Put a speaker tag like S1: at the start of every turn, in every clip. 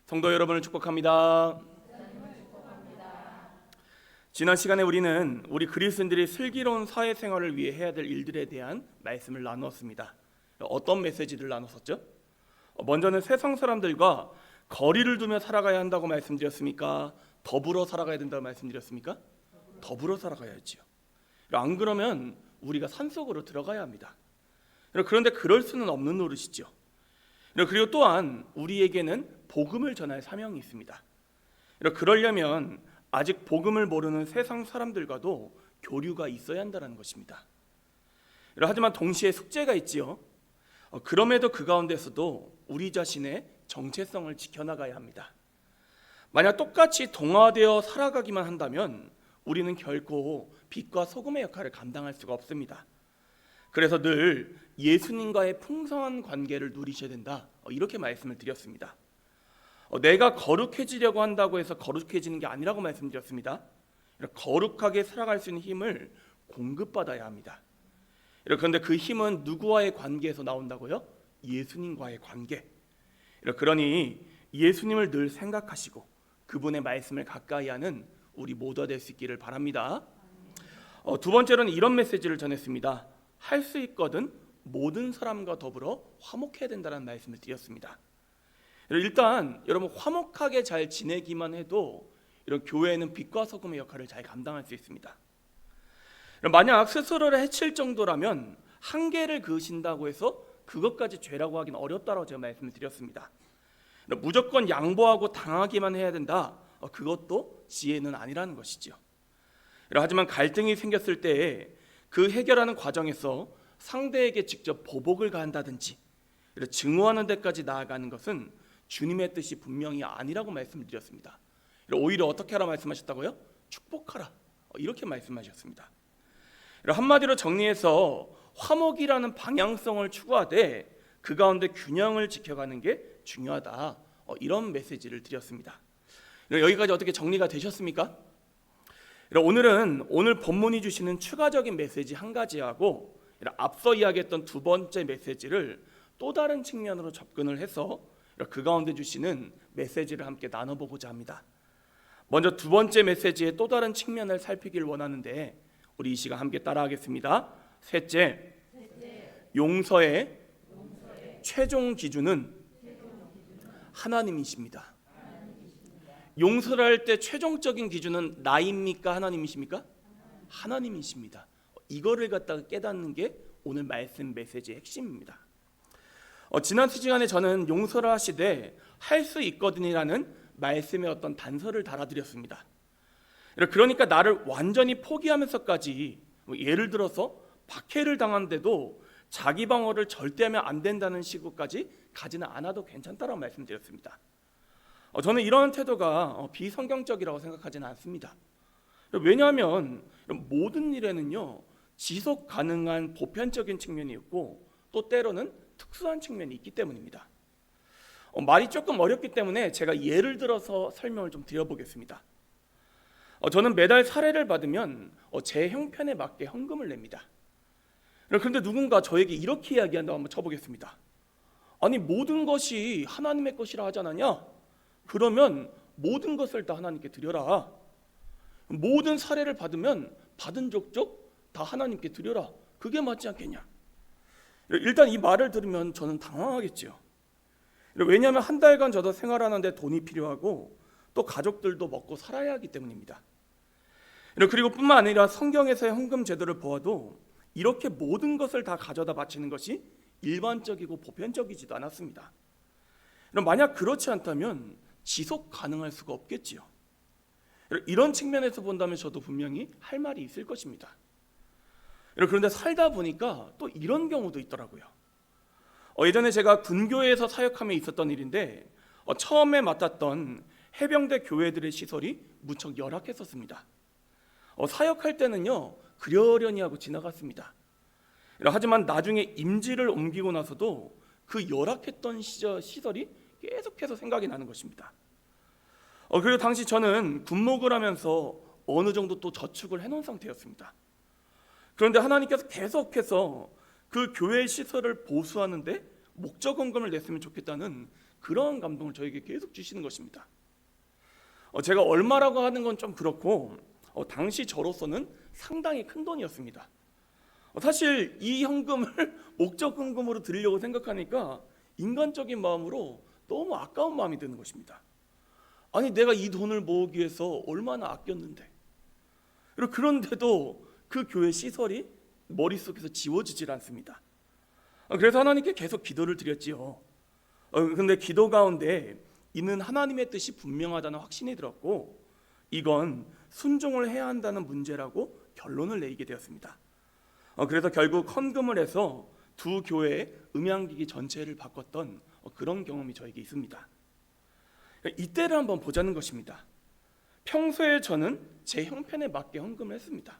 S1: 성도 여러분을 축복합니다. 지난 시간에 우리는 우리 그리스도인들이 슬기로운 사회생활을 위해 해야 될 일들에 대한 말씀을 나누었습니다. 어떤 메시지를 나눴었죠? 먼저는 세상 사람들과 거리를 두며 살아가야 한다고 말씀드렸습니까? 더불어 살아가야 된다고 말씀드렸습니까? 더불어 살아가야지요. 안 그러면 우리가 산속으로 들어가야 합니다. 그런데 그럴 수는 없는 노릇이죠. 그리고 또한 우리에게는 복음을 전할 사명이 있습니다. 그러려면 아직 복음을 모르는 세상 사람들과도 교류가 있어야 한다는 것입니다. 하지만 동시에 숙제가 있지요. 그럼에도 그 가운데서도 우리 자신의 정체성을 지켜나가야 합니다. 만약 똑같이 동화되어 살아가기만 한다면 우리는 결코 빛과 소금의 역할을 감당할 수가 없습니다. 그래서 늘 예수님과의 풍성한 관계를 누리셔야 된다, 이렇게 말씀을 드렸습니다. 내가 거룩해지려고 한다고 해서 거룩해지는 게 아니라고 말씀드렸습니다. 거룩하게 살아갈 수 있는 힘을 공급받아야 합니다. 그런데 그 힘은 누구와의 관계에서 나온다고요? 예수님과의 관계. 그러니 예수님을 늘 생각하시고 그분의 말씀을 가까이 하는 우리 모두가 될 수 있기를 바랍니다. 두 번째로는 이런 메시지를 전했습니다. 할 수 있거든 모든 사람과 더불어 화목해야 된다는 말씀을 드렸습니다. 일단 여러분, 화목하게 잘 지내기만 해도 이런 교회는 빛과 소금의 역할을 잘 감당할 수 있습니다. 만약 스스로를 해칠 정도라면 한계를 그으신다고 해서 그것까지 죄라고 하기는 어렵다고 제가 말씀을 드렸습니다. 무조건 양보하고 당하기만 해야 된다, 그것도 지혜는 아니라는 것이죠. 하지만 갈등이 생겼을 때 그 해결하는 과정에서 상대에게 직접 보복을 가한다든지 증오하는 데까지 나아가는 것은 주님의 뜻이 분명히 아니라고 말씀을 드렸습니다. 오히려 어떻게 하라 말씀하셨다고요? 축복하라, 이렇게 말씀하셨습니다. 한마디로 정리해서 화목이라는 방향성을 추구하되 그 가운데 균형을 지켜가는 게 중요하다, 이런 메시지를 드렸습니다. 여기까지 어떻게 정리가 되셨습니까? 오늘은 오늘 본문이 주시는 추가적인 메시지 한 가지하고 앞서 이야기했던 두 번째 메시지를 또 다른 측면으로 접근을 해서 그 가운데 주시는 메시지를 함께 나눠보고자 합니다. 먼저 두 번째 메시지의 또 다른 측면을 살피길 원하는데 우리 이 시간 함께 따라하겠습니다. 셋째, 용서의 최종 기준은 하나님이십니다. 용서를 할 때 최종적인 기준은 나입니까? 하나님이십니까? 하나님이십니다. 이거를 갖다가 깨닫는 게 오늘 말씀 메시지의 핵심입니다. 지난 시간에 저는 용서를 하시되 할 수 있거든이라는 말씀의 어떤 단서를 달아드렸습니다. 그러니까 나를 완전히 포기하면서까지, 예를 들어서 박해를 당한데도 자기 방어를 절대 하면 안 된다는 식으로까지 가지는 않아도 괜찮다라고 말씀드렸습니다. 저는 이런 태도가 비성경적이라고 생각하지는 않습니다. 왜냐하면 모든 일에는요, 지속 가능한 보편적인 측면이 있고 또 때로는 특수한 측면이 있기 때문입니다. 말이 조금 어렵기 때문에 제가 예를 들어서 설명을 좀 드려보겠습니다. 저는 매달 사례를 받으면 제 형편에 맞게 헌금을 냅니다. 그런데 누군가 저에게 이렇게 이야기한다고 한번 쳐보겠습니다. 아니, 모든 것이 하나님의 것이라 하지 않았냐? 그러면 모든 것을 다 하나님께 드려라. 모든 사례를 받으면 받은 족족 다 하나님께 드려라. 그게 맞지 않겠냐? 일단 이 말을 들으면 저는 당황하겠죠. 왜냐하면 한 달간 저도 생활하는데 돈이 필요하고 또 가족들도 먹고 살아야 하기 때문입니다. 그리고 뿐만 아니라 성경에서의 헌금 제도를 보아도 이렇게 모든 것을 다 가져다 바치는 것이 일반적이고 보편적이지도 않았습니다. 만약 그렇지 않다면 지속 가능할 수가 없겠지요. 이런 측면에서 본다면 저도 분명히 할 말이 있을 것입니다. 그런데 살다 보니까 또 이런 경우도 있더라고요. 예전에 제가 군교회에서 사역하며 있었던 일인데 처음에 맡았던 해병대 교회들의 시설이 무척 열악했었습니다. 사역할 때는요, 그러려니 하고 지나갔습니다. 하지만 나중에 임지를 옮기고 나서도 그 열악했던 시설이 계속해서 생각이 나는 것입니다. 그리고 당시 저는 군목을 하면서 어느 정도 또 저축을 해놓은 상태였습니다. 그런데 하나님께서 계속해서 그 교회 시설을 보수하는데 목적 헌금을 냈으면 좋겠다는 그런 감동을 저에게 계속 주시는 것입니다. 제가 얼마라고 하는 건 좀 그렇고 당시 저로서는 상당히 큰 돈이었습니다. 사실 이 현금을 목적 헌금으로 드리려고 생각하니까 인간적인 마음으로 너무 아까운 마음이 드는 것입니다. 아니 내가 이 돈을 모으기 위해서 얼마나 아꼈는데, 그런데도 그 교회 시설이 머릿속에서 지워지질 않습니다. 그래서 하나님께 계속 기도를 드렸지요. 근데 기도 가운데 이는 하나님의 뜻이 분명하다는 확신이 들었고 이건 순종을 해야 한다는 문제라고 결론을 내리게 되었습니다. 그래서 결국 헌금을 해서 두 교회의 음향기기 전체를 바꿨던 그런 경험이 저에게 있습니다. 이때를 한번 보자는 것입니다. 평소에 저는 제 형편에 맞게 헌금을 했습니다.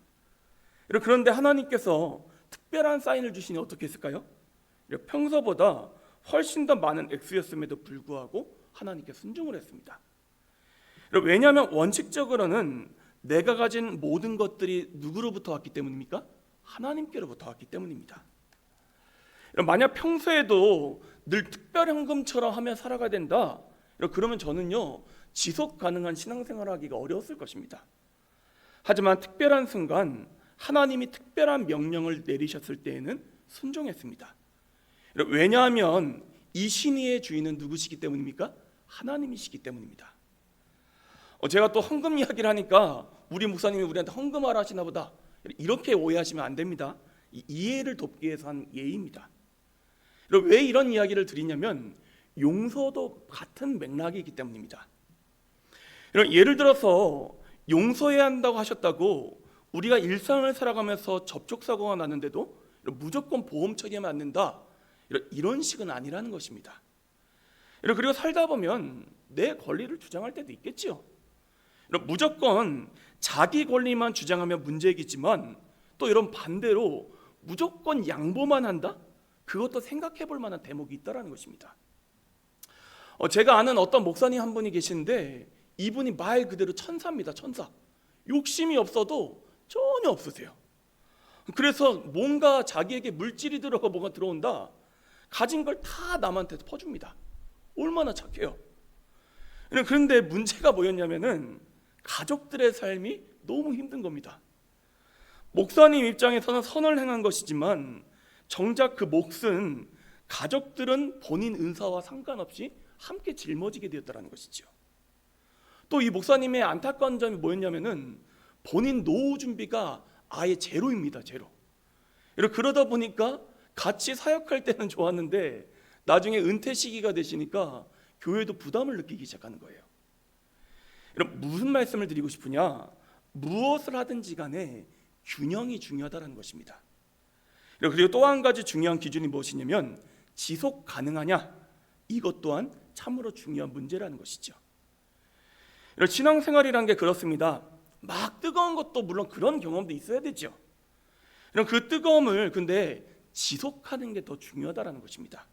S1: 그런데 하나님께서 특별한 사인을 주시니 어떻게 했을까요? 평소보다 훨씬 더 많은 액수였음에도 불구하고 하나님께 순종을 했습니다. 왜냐하면 원칙적으로는 내가 가진 모든 것들이 누구로부터 왔기 때문입니까? 하나님께로부터 왔기 때문입니다. 만약 평소에도 늘 특별 현금처럼 하며 살아가야 된다, 그러면 저는요 지속 가능한 신앙생활을 하기가 어려웠을 것입니다. 하지만 특별한 순간 하나님이 특별한 명령을 내리셨을 때에는 순종했습니다. 왜냐하면 이 신의의 주인은 누구시기 때문입니까? 하나님이시기 때문입니다. 제가 또 헌금 이야기를 하니까 우리 목사님이 우리한테 헌금하라 하시나 보다, 이렇게 오해하시면 안 됩니다. 이해를 돕기 위해서 한 예입니다. 왜 이런 이야기를 드리냐면 용서도 같은 맥락이기 때문입니다. 예를 들어서 용서해야 한다고 하셨다고 우리가 일상을 살아가면서 접촉사고가 났는데도 무조건 보험 처리하면 안 된다, 이런 식은 아니라는 것입니다. 그리고 살다 보면 내 권리를 주장할 때도 있겠지요. 무조건 자기 권리만 주장하면 문제이겠지만 또 이런 반대로 무조건 양보만 한다? 그것도 생각해 볼 만한 대목이 있다는 것입니다. 제가 아는 어떤 목사님 한 분이 계시는데 이분이 말 그대로 천사입니다. 천사. 욕심이 없어도 전혀 없으세요. 그래서 뭔가 자기에게 물질이 들어가 뭐가 들어온다, 가진 걸 다 남한테 퍼줍니다. 얼마나 착해요. 그런데 문제가 뭐였냐면은 가족들의 삶이 너무 힘든 겁니다. 목사님 입장에서는 선을 행한 것이지만 정작 그 몫은 가족들은 본인 은사와 상관없이 함께 짊어지게 되었다는 것이죠. 또 이 목사님의 안타까운 점이 뭐였냐면은 본인 노후 준비가 아예 제로입니다. 제로. 그러다 보니까 같이 사역할 때는 좋았는데 나중에 은퇴 시기가 되시니까 교회도 부담을 느끼기 시작하는 거예요. 무슨 말씀을 드리고 싶으냐? 무엇을 하든지 간에 균형이 중요하다는 것입니다. 그리고 또 한 가지 중요한 기준이 무엇이냐면 지속 가능하냐? 이것 또한 참으로 중요한 문제라는 것이죠. 신앙생활이란 게 그렇습니다. 막 뜨거운 것도 물론 그런 경험도 있어야 되죠. 그 뜨거움을 근데 지속하는 게 더 중요하다는 것입니다.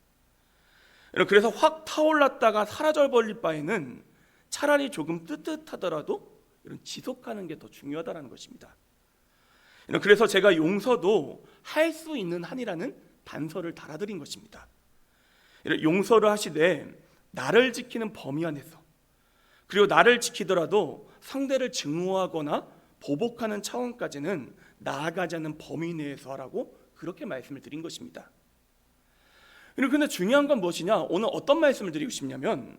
S1: 그래서 확 타올랐다가 사라져 버릴 바에는 차라리 조금 뜨뜻하더라도 이런 지속하는 게 더 중요하다는 것입니다. 그래서 제가 용서도 할 수 있는 한이라는 단서를 달아드린 것입니다. 용서를 하시되 나를 지키는 범위 안에서, 그리고 나를 지키더라도 상대를 증오하거나 보복하는 차원까지는 나아가지 않는 범위 내에서 하라고 그렇게 말씀을 드린 것입니다. 그런데 중요한 건 무엇이냐? 오늘 어떤 말씀을 드리고 싶냐면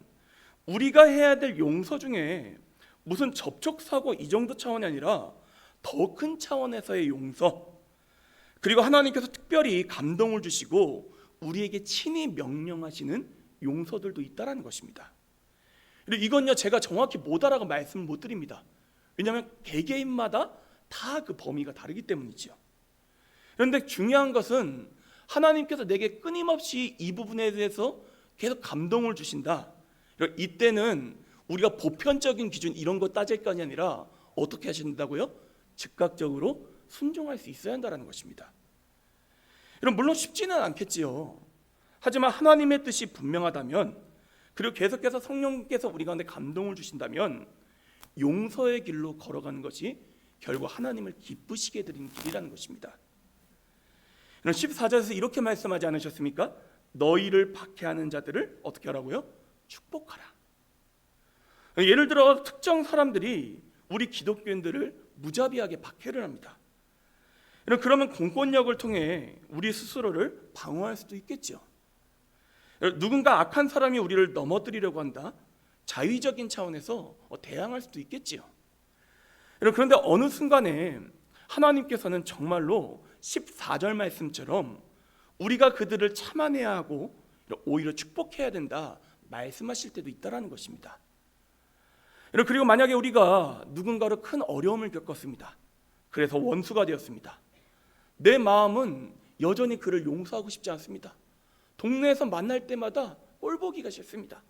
S1: 우리가 해야 될 용서 중에 무슨 접촉사고 이 정도 차원이 아니라 더 큰 차원에서의 용서, 그리고 하나님께서 특별히 감동을 주시고 우리에게 친히 명령하시는 용서들도 있다는 것입니다. 그리고 이건요 제가 정확히 못 알아가 말씀을 못 드립니다. 왜냐하면 개개인마다 다 그 범위가 다르기 때문이죠. 그런데 중요한 것은 하나님께서 내게 끊임없이 이 부분에 대해서 계속 감동을 주신다. 이때는 우리가 보편적인 기준 이런 거 따질 것이 아니라 어떻게 하신다고요? 즉각적으로 순종할 수 있어야 한다는 것입니다. 물론 쉽지는 않겠지요. 하지만 하나님의 뜻이 분명하다면, 그리고 계속해서 성령께서 우리 가운데 감동을 주신다면 용서의 길로 걸어가는 것이 결국 하나님을 기쁘시게 드리는 길이라는 것입니다. 14절에서 이렇게 말씀하지 않으셨습니까? 너희를 박해하는 자들을 어떻게 하라고요? 축복하라. 예를 들어 특정 사람들이 우리 기독교인들을 무자비하게 박해를 합니다. 그러면 공권력을 통해 우리 스스로를 방어할 수도 있겠죠. 누군가 악한 사람이 우리를 넘어뜨리려고 한다. 자의적인 차원에서 대항할 수도 있겠지요. 그런데 어느 순간에 하나님께서는 정말로 14절 말씀처럼 우리가 그들을 참아내야 하고 오히려 축복해야 된다 말씀하실 때도 있다라는 것입니다. 그리고 만약에 우리가 누군가로 큰 어려움을 겪었습니다. 그래서 원수가 되었습니다. 내 마음은 여전히 그를 용서하고 싶지 않습니다. 동네에서 만날 때마다 꼴보기가 싫습니다.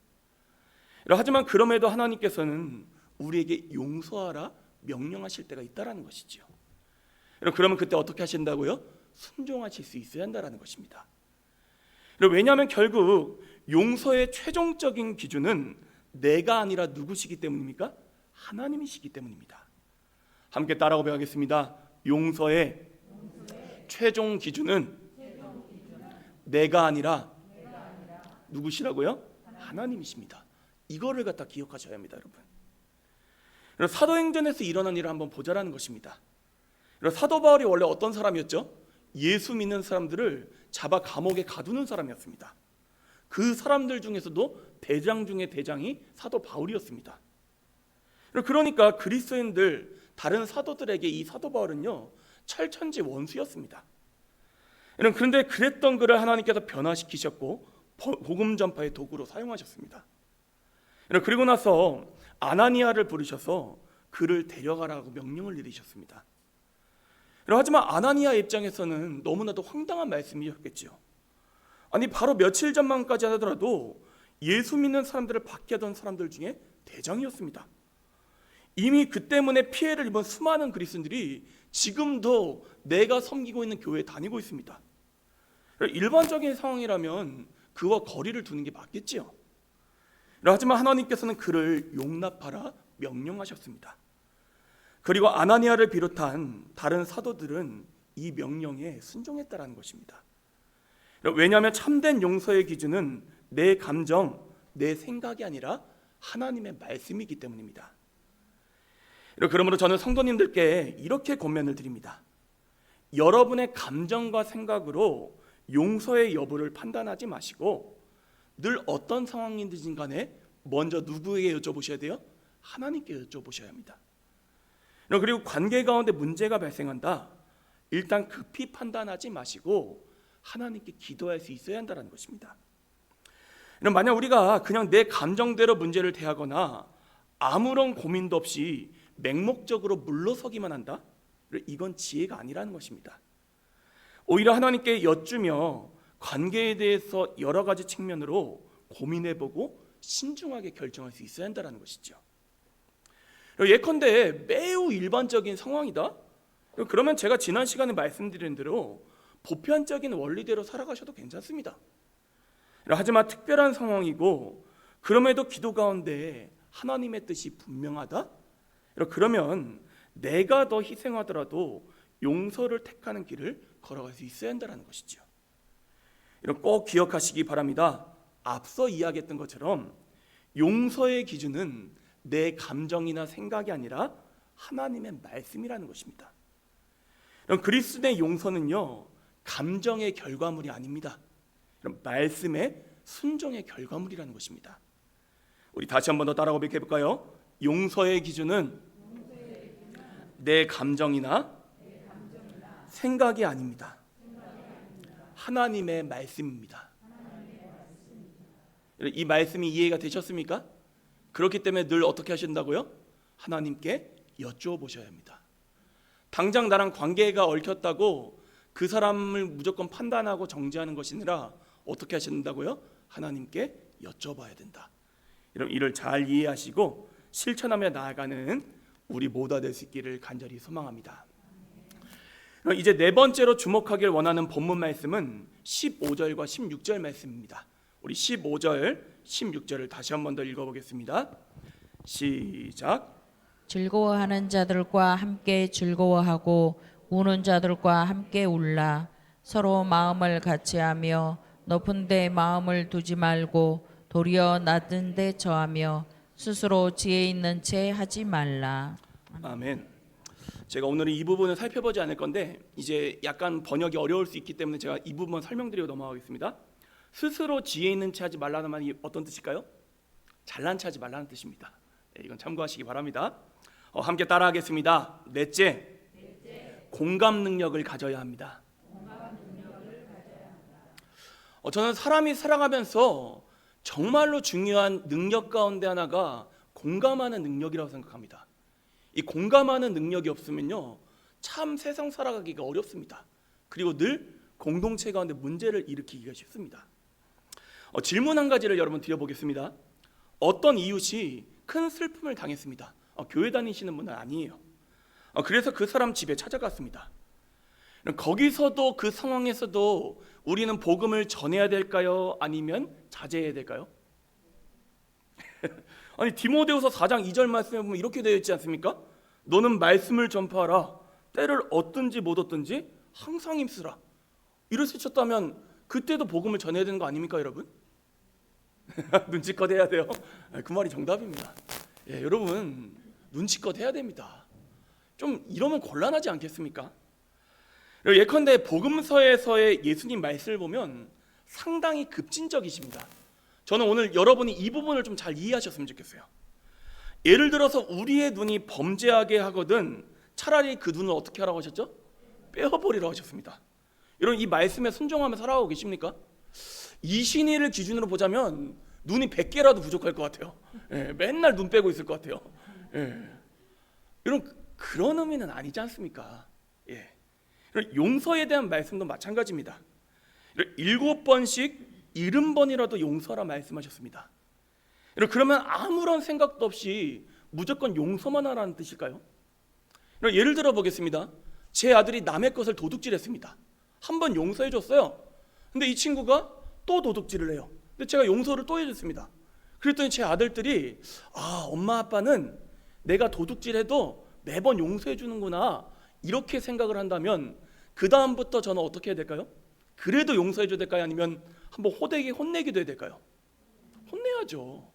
S1: 하지만 그럼에도 하나님께서는 우리에게 용서하라 명령하실 때가 있다라는 것이죠. 그러면 그때 어떻게 하신다고요? 순종하실 수 있어야 한다라는 것입니다. 왜냐하면 결국 용서의 최종적인 기준은 내가 아니라 누구시기 때문입니까? 하나님이시기 때문입니다. 함께 따라고 배우겠습니다. 용서의 최종 기준은 내가 아니라 누구시라고요? 하나님이십니다. 이거를 갖다 기억하셔야 합니다, 여러분. 사도행전에서 일어난 일을 한번 보자라는 것입니다. 사도 바울이 원래 어떤 사람이었죠? 예수 믿는 사람들을 잡아 감옥에 가두는 사람이었습니다. 그 사람들 중에서도 대장 중에 대장이 사도 바울이었습니다. 그러니까 그리스도인들 다른 사도들에게 이 사도 바울은요 철천지 원수였습니다. 그런데 그랬던 그를 하나님께서 변화시키셨고 복음 전파의 도구로 사용하셨습니다. 그리고 나서 아나니아를 부르셔서 그를 데려가라고 명령을 내리셨습니다. 하지만 아나니아 입장에서는 너무나도 황당한 말씀이었겠죠. 아니 바로 며칠 전만까지 하더라도 예수 믿는 사람들을 박해하던 사람들 중에 대장이었습니다. 이미 그 때문에 피해를 입은 수많은 그리스도인들이 지금도 내가 섬기고 있는 교회에 다니고 있습니다. 일반적인 상황이라면 그와 거리를 두는 게 맞겠지요. 하지만 하나님께서는 그를 용납하라 명령하셨습니다. 그리고 아나니아를 비롯한 다른 사도들은 이 명령에 순종했다라는 것입니다. 왜냐하면 참된 용서의 기준은 내 감정, 내 생각이 아니라 하나님의 말씀이기 때문입니다. 그러므로 저는 성도님들께 이렇게 권면을 드립니다. 여러분의 감정과 생각으로 용서의 여부를 판단하지 마시고 늘 어떤 상황이든 간에 먼저 누구에게 여쭤보셔야 돼요? 하나님께 여쭤보셔야 합니다. 그리고 관계 가운데 문제가 발생한다. 일단 급히 판단하지 마시고 하나님께 기도할 수 있어야 한다는 것입니다. 만약 우리가 그냥 내 감정대로 문제를 대하거나 아무런 고민도 없이 맹목적으로 물러서기만 한다? 이건 지혜가 아니라는 것입니다. 오히려 하나님께 여쭈며 관계에 대해서 여러 가지 측면으로 고민해보고 신중하게 결정할 수 있어야 한다는 것이죠. 예컨대 매우 일반적인 상황이다? 그러면 제가 지난 시간에 말씀드린 대로 보편적인 원리대로 살아가셔도 괜찮습니다. 하지만 특별한 상황이고 그럼에도 기도 가운데 하나님의 뜻이 분명하다? 그러면 내가 더 희생하더라도 용서를 택하는 길을 걸어갈 수 있어야 한다는 것이죠. 꼭 기억하시기 바랍니다. 앞서 이야기했던 것처럼 용서의 기준은 내 감정이나 생각이 아니라 하나님의 말씀이라는 것입니다. 그리스도의 용서는요 감정의 결과물이 아닙니다. 말씀의 순종의 결과물이라는 것입니다. 우리 다시 한 번 더 따라 고백해볼까요? 용서의 기준은 내 감정이나 생각이 아닙니다. 하나님의 말씀입니다. 이 말씀이 이해가 되셨습니까? 그렇기 때문에 늘 어떻게 하신다고요? 하나님께 여쭈어보셔야 합니다. 당장 나랑 관계가 얽혔다고 그 사람을 무조건 판단하고 정죄하는 것이 아니라 어떻게 하신다고요? 하나님께 여쭤봐야 된다. 이를 잘 이해하시고 실천하며 나아가는 우리 모두가 될 수 있기를 간절히 소망합니다. 이제 네 번째로 주목하길 원하는 본문 말씀은 15절과 16절 말씀입니다. 우리 15절, 16절을 다시 한 번 더 읽어보겠습니다. 시작.
S2: 즐거워하는 자들과 함께 즐거워하고 우는 자들과 함께 울라. 서로 마음을 같이하며 높은 데 마음을 두지 말고 도리어 낮은 데 처하며 스스로 지혜 있는 채 하지 말라.
S1: 아멘. 제가 오늘은 이 부분을 살펴보지 않을 건데 이제 약간 번역이 어려울 수 있기 때문에 제가 이 부분 설명드리고 넘어가겠습니다. 스스로 지혜 있는 채 하지 말라는 말이 어떤 뜻일까요? 잘난 체 하지 말라는 뜻입니다. 이건 참고하시기 바랍니다. 함께 따라하겠습니다. 넷째, 공감 능력을 가져야 합니다. 저는 사람이 살아가면서 정말로 중요한 능력 가운데 하나가 공감하는 능력이라고 생각합니다. 이 공감하는 능력이 없으면요, 참 세상 살아가기가 어렵습니다. 그리고 늘 공동체 가운데 문제를 일으키기가 쉽습니다. 질문 한 가지를 여러분 드려보겠습니다. 어떤 이웃이 큰 슬픔을 당했습니다. 교회 다니시는 분은 아니에요. 그래서 그 사람 집에 찾아갔습니다. 거기서도 그 상황에서도 우리는 복음을 전해야 될까요? 아니면 자제해야 될까요? 아니 디모데후서 4장 2절 말씀에 보면 이렇게 되어 있지 않습니까? 너는 말씀을 전파하라. 때를 얻든지 못 얻든지 항상 힘쓰라. 이러셨다면 그때도 복음을 전해야 되는 거 아닙니까, 여러분? 눈치껏 해야 돼요. 그 말이 정답입니다. 여러분 눈치껏 해야 됩니다. 좀 이러면 곤란하지 않겠습니까? 예컨대 복음서에서의 예수님 말씀을 보면 상당히 급진적이십니다. 저는 오늘 여러분이 이 부분을 좀 잘 이해하셨으면 좋겠어요. 예를 들어서 우리의 눈이 범죄하게 하거든 차라리 그 눈을 어떻게 하라고 하셨죠? 빼어버리라고 하셨습니다. 여러분 이 말씀에 순종하며 살아가고 계십니까? 이신이를 기준으로 보자면 눈이 100개라도 부족할 것 같아요. 맨날 눈 빼고 있을 것 같아요. 여러분 그런 의미는 아니지 않습니까? 용서에 대한 말씀도 마찬가지입니다. 7번씩 70번이라도 용서라 말씀하셨습니다. 그러면 아무런 생각도 없이 무조건 용서만 하라는 뜻일까요? 예를 들어 보겠습니다. 제 아들이 남의 것을 도둑질했습니다. 한번 용서해 줬어요. 근데 이 친구가 또 도둑질을 해요. 근데 제가 용서를 또 해줬습니다. 그랬더니 제 아들들이 엄마 아빠는 내가 도둑질해도 매번 용서해 주는구나 이렇게 생각을 한다면 그 다음부터 저는 어떻게 해야 될까요? 그래도 용서해 줘야 될까요? 아니면 한번 혼내기도 해야 될까요? 혼내야죠.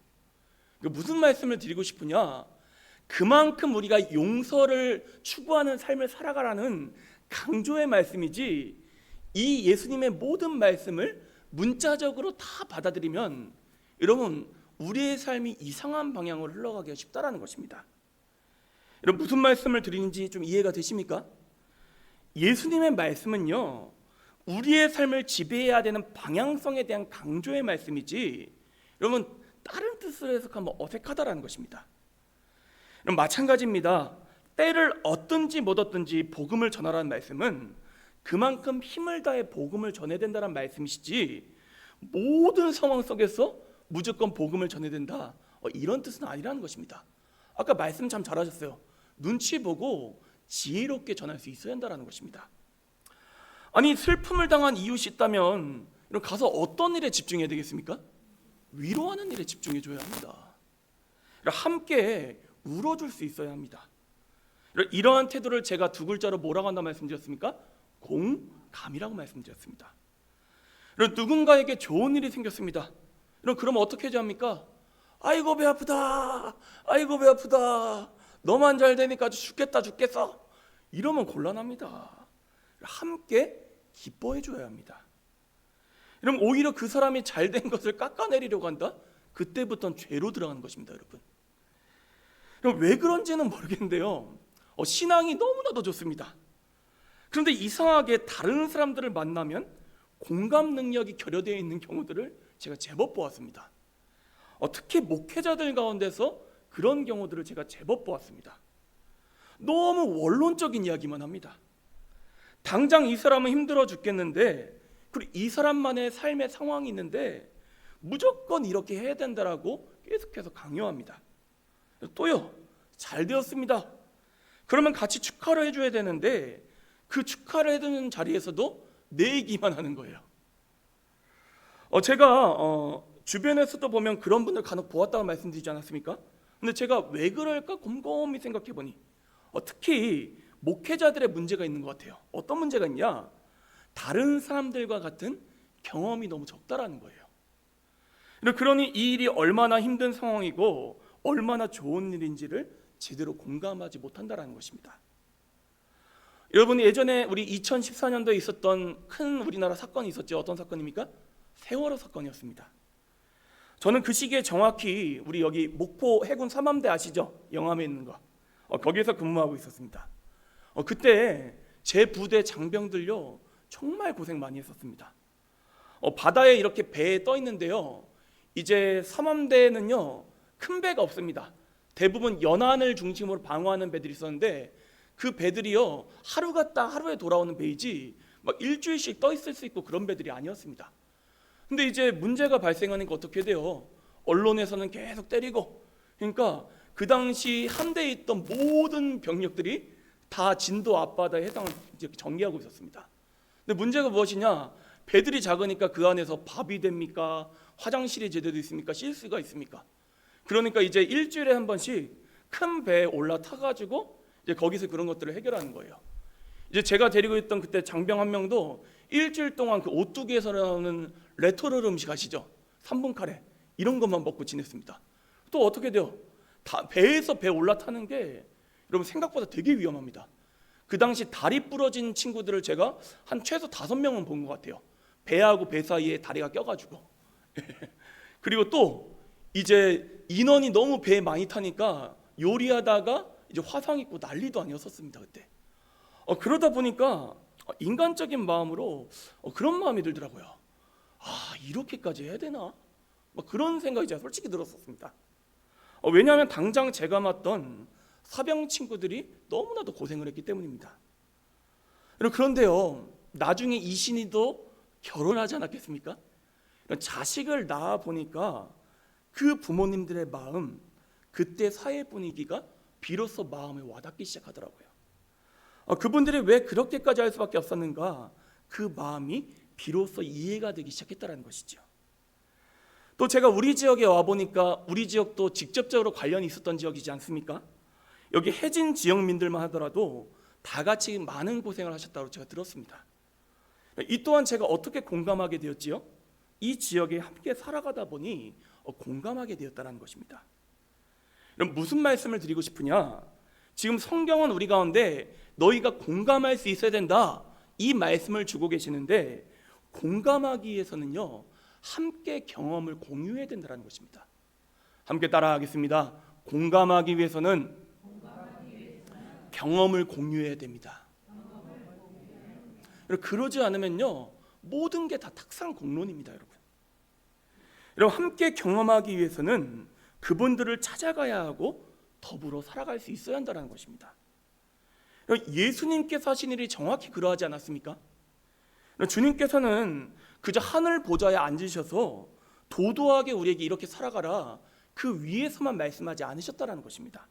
S1: 무슨 말씀을 드리고 싶으냐? 그만큼 우리가 용서를 추구하는 삶을 살아가라는 강조의 말씀이지, 이 예수님의 모든 말씀을 문자적으로 다 받아들이면 여러분 우리의 삶이 이상한 방향으로 흘러가기가 쉽다라는 것입니다. 여러분 무슨 말씀을 드리는지 좀 이해가 되십니까? 예수님의 말씀은요, 우리의 삶을 지배해야 되는 방향성에 대한 강조의 말씀이지 여러분 다른 뜻으로 해석하면 어색하다라는 것입니다. 여러분 마찬가지입니다. 때를 얻든지 못 얻든지 복음을 전하라는 말씀은 그만큼 힘을 다해 복음을 전해야 된다는 말씀이시지 모든 상황 속에서 무조건 복음을 전해야 된다 이런 뜻은 아니라는 것입니다. 아까 말씀 참 잘하셨어요. 눈치 보고 지혜롭게 전할 수 있어야 한다는 것입니다. 아니 슬픔을 당한 이웃이 있다면 가서 어떤 일에 집중해야 되겠습니까? 위로하는 일에 집중해 줘야 합니다. 함께 울어줄 수 있어야 합니다. 이러한 태도를 제가 두 글자로 뭐라고 한다 말씀드렸습니까? 공감이라고 말씀드렸습니다. 누군가에게 좋은 일이 생겼습니다. 그러면 어떻게 해야 합니까? 아이고 배 아프다. 아이고 배 아프다. 너만 잘 되니까 아주 죽겠어. 이러면 곤란합니다. 함께 기뻐해 줘야 합니다. 그럼 오히려 그 사람이 잘된 것을 깎아내리려고 한다? 그때부터는 죄로 들어가는 것입니다, 여러분. 그럼 왜 그런지는 모르겠는데요. 신앙이 너무나도 좋습니다. 그런데 이상하게 다른 사람들을 만나면 공감 능력이 결여되어 있는 경우들을 제가 제법 보았습니다. 특히 목회자들 가운데서 그런 경우들을 제가 제법 보았습니다. 너무 원론적인 이야기만 합니다. 당장 이 사람은 힘들어 죽겠는데 그리고 이 사람만의 삶의 상황이 있는데 무조건 이렇게 해야 된다라고 계속해서 강요합니다. 또요, 잘 되었습니다. 그러면 같이 축하를 해줘야 되는데 그 축하를 해주는 자리에서도 내 얘기만 하는 거예요. 제가 주변에서도 보면 그런 분들 간혹 보았다고 말씀드리지 않았습니까? 근데 제가 왜 그럴까 곰곰이 생각해보니 특히 목회자들의 문제가 있는 것 같아요. 어떤 문제가 있냐? 다른 사람들과 같은 경험이 너무 적다라는 거예요. 그러니 이 일이 얼마나 힘든 상황이고 얼마나 좋은 일인지를 제대로 공감하지 못한다는 것입니다. 여러분, 예전에 우리 2014년도에 있었던 큰 우리나라 사건이 있었죠. 어떤 사건입니까? 세월호 사건이었습니다. 저는 그 시기에 정확히 우리 여기 목포 해군 3함대 아시죠? 영암에 있는 거. 거기에서 근무하고 있었습니다. 그때 제 부대 장병들요 정말 고생 많이 했었습니다. 바다에 이렇게 배에 떠 있는데요, 이제 3함대는요 큰 배가 없습니다. 대부분 연안을 중심으로 방어하는 배들이 있었는데 그 배들이요 하루 갔다 하루에 돌아오는 배이지 막 일주일씩 떠 있을 수 있고 그런 배들이 아니었습니다. 근데 이제 문제가 발생하니까 어떻게 돼요? 언론에서는 계속 때리고, 그러니까 그 당시 함대에 있던 모든 병력들이 다 진도 앞바다에 해상을 이제 정리하고 있었습니다. 근데 문제가 무엇이냐? 배들이 작으니까 그 안에서 밥이 됩니까? 화장실이 제대로 있습니까? 쉴 수가 있습니까? 그러니까 이제 일주일에 한 번씩 큰 배에 올라타가지고 이제 거기서 그런 것들을 해결하는 거예요. 이제 제가 데리고 있던 그때 장병 한 명도 일주일 동안 그 오뚜기에서 나오는 레토르 음식 아시죠? 3분 카레 이런 것만 먹고 지냈습니다. 또 어떻게 돼요? 배에서 배 올라타는 게 여러분 생각보다 되게 위험합니다. 그 당시 다리 부러진 친구들을 제가 한 최소 5명은 본 것 같아요. 배하고 배 사이에 다리가 껴가지고. 그리고 또 이제 인원이 너무 배에 많이 타니까 요리하다가 이제 화상 입고 난리도 아니었었습니다 그때. 그러다 보니까 인간적인 마음으로 그런 마음이 들더라고요. 이렇게까지 해야 되나? 그런 생각이 제가 솔직히 들었었습니다. 왜냐하면 당장 제가 맡던 사병 친구들이 너무나도 고생을 했기 때문입니다. 그런데요, 나중에 이신이도 결혼하지 않았겠습니까? 자식을 낳아 보니까 그 부모님들의 마음, 그때 사회 분위기가 비로소 마음에 와닿기 시작하더라고요. 그분들이 왜 그렇게까지 할 수밖에 없었는가? 그 마음이 비로소 이해가 되기 시작했다는 것이죠. 또 제가 우리 지역에 와 보니까 우리 지역도 직접적으로 관련이 있었던 지역이지 않습니까? 여기 해진 지역민들만 하더라도 다 같이 많은 고생을 하셨다고 제가 들었습니다. 이 또한 제가 어떻게 공감하게 되었지요? 이 지역에 함께 살아가다 보니 공감하게 되었다는 것입니다. 그럼 무슨 말씀을 드리고 싶으냐? 지금 성경은 우리 가운데 너희가 공감할 수 있어야 된다, 이 말씀을 주고 계시는데, 공감하기 위해서는요 함께 경험을 공유해야 된다는 것입니다. 함께 따라하겠습니다. 공감하기 위해서는 경험을 공유해야 됩니다. 그러지 않으면요 모든 게 다 탁상공론입니다. 여러분, 함께 경험하기 위해서는 그분들을 찾아가야 하고 더불어 살아갈 수 있어야 한다는 것입니다. 예수님께서 하신 일이 정확히 그러하지 않았습니까? 주님께서는 그저 하늘 보좌에 앉으셔서 도도하게 우리에게 이렇게 살아가라, 그 위에서만 말씀하지 않으셨다는 것입니다.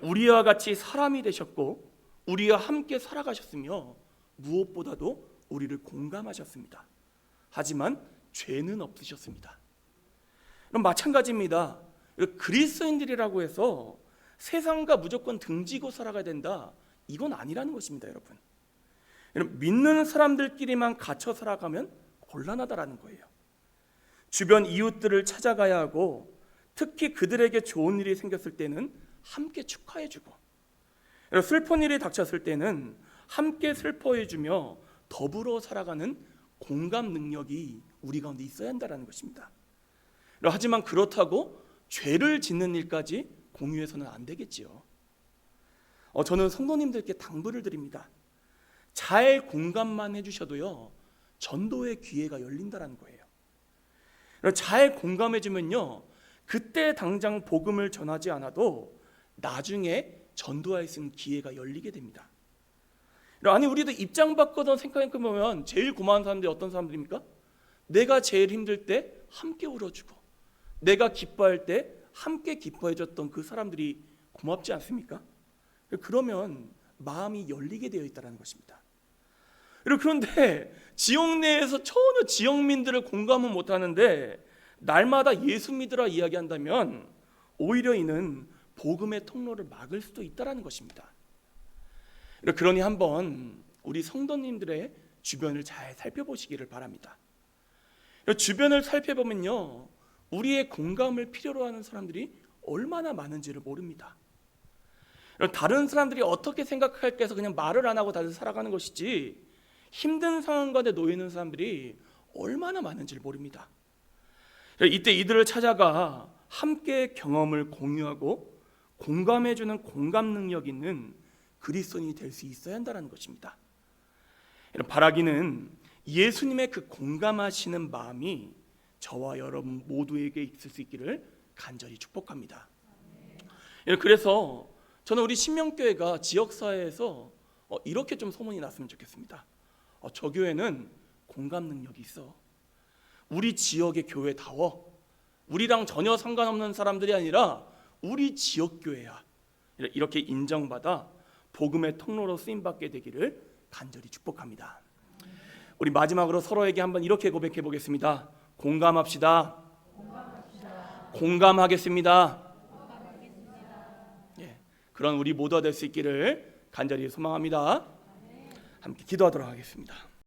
S1: 우리와 같이 사람이 되셨고 우리와 함께 살아가셨으며 무엇보다도 우리를 공감하셨습니다. 하지만 죄는 없으셨습니다. 그럼 마찬가지입니다. 그리스도인들이라고 해서 세상과 무조건 등지고 살아가야 된다, 이건 아니라는 것입니다. 여러분, 믿는 사람들끼리만 갇혀 살아가면 곤란하다라는 거예요. 주변 이웃들을 찾아가야 하고, 특히 그들에게 좋은 일이 생겼을 때는 함께 축하해주고, 슬픈 일이 닥쳤을 때는 함께 슬퍼해주며 더불어 살아가는 공감 능력이 우리 가운데 있어야 한다는 것입니다. 하지만 그렇다고 죄를 짓는 일까지 공유해서는 안 되겠지요. 저는 성도님들께 당부를 드립니다. 잘 공감만 해주셔도요 전도의 기회가 열린다는 거예요. 잘 공감해주면요 그때 당장 복음을 전하지 않아도 나중에 전도할 수 있는 기회가 열리게 됩니다. 아니, 우리도 입장 바꿔서 생각해보면 제일 고마운 사람들이 어떤 사람들입니까? 내가 제일 힘들 때 함께 울어주고, 내가 기뻐할 때 함께 기뻐해줬던 그 사람들이 고맙지 않습니까? 그러면 마음이 열리게 되어 있다는 것입니다. 그런데 지역 내에서 전혀 지역민들을 공감은 못하는데 날마다 예수 믿으라 이야기한다면 오히려 이는 복음의 통로를 막을 수도 있다는 것입니다. 그러니 한번 우리 성도님들의 주변을 잘 살펴보시기를 바랍니다. 주변을 살펴보면요, 우리의 공감을 필요로 하는 사람들이 얼마나 많은지를 모릅니다. 다른 사람들이 어떻게 생각할까 해서 그냥 말을 안 하고 다들 살아가는 것이지, 힘든 상황 가운데 놓여 있는 사람들이 얼마나 많은지를 모릅니다. 이때 이들을 찾아가 함께 경험을 공유하고 공감해주는 공감 능력 있는 그리스도인이 될 수 있어야 한다는 것입니다. 바라기는 예수님의 그 공감하시는 마음이 저와 여러분 모두에게 있을 수 있기를 간절히 축복합니다. 그래서 저는 우리 신명교회가 지역사회에서 이렇게 좀 소문이 났으면 좋겠습니다. 저 교회는 공감 능력이 있어. 우리 지역의 교회다워. 우리랑 전혀 상관없는 사람들이 아니라 우리 지역 교회야. 이렇게 인정받아 복음의 통로로 쓰임받게 되기를 간절히 축복합니다. 우리 마지막으로 서로에게 한번 이렇게 고백해 보겠습니다. 공감합시다. 공감하겠습니다. 그런 우리 모두가 될 수 있기를 간절히 소망합니다. 함께 기도하도록 하겠습니다.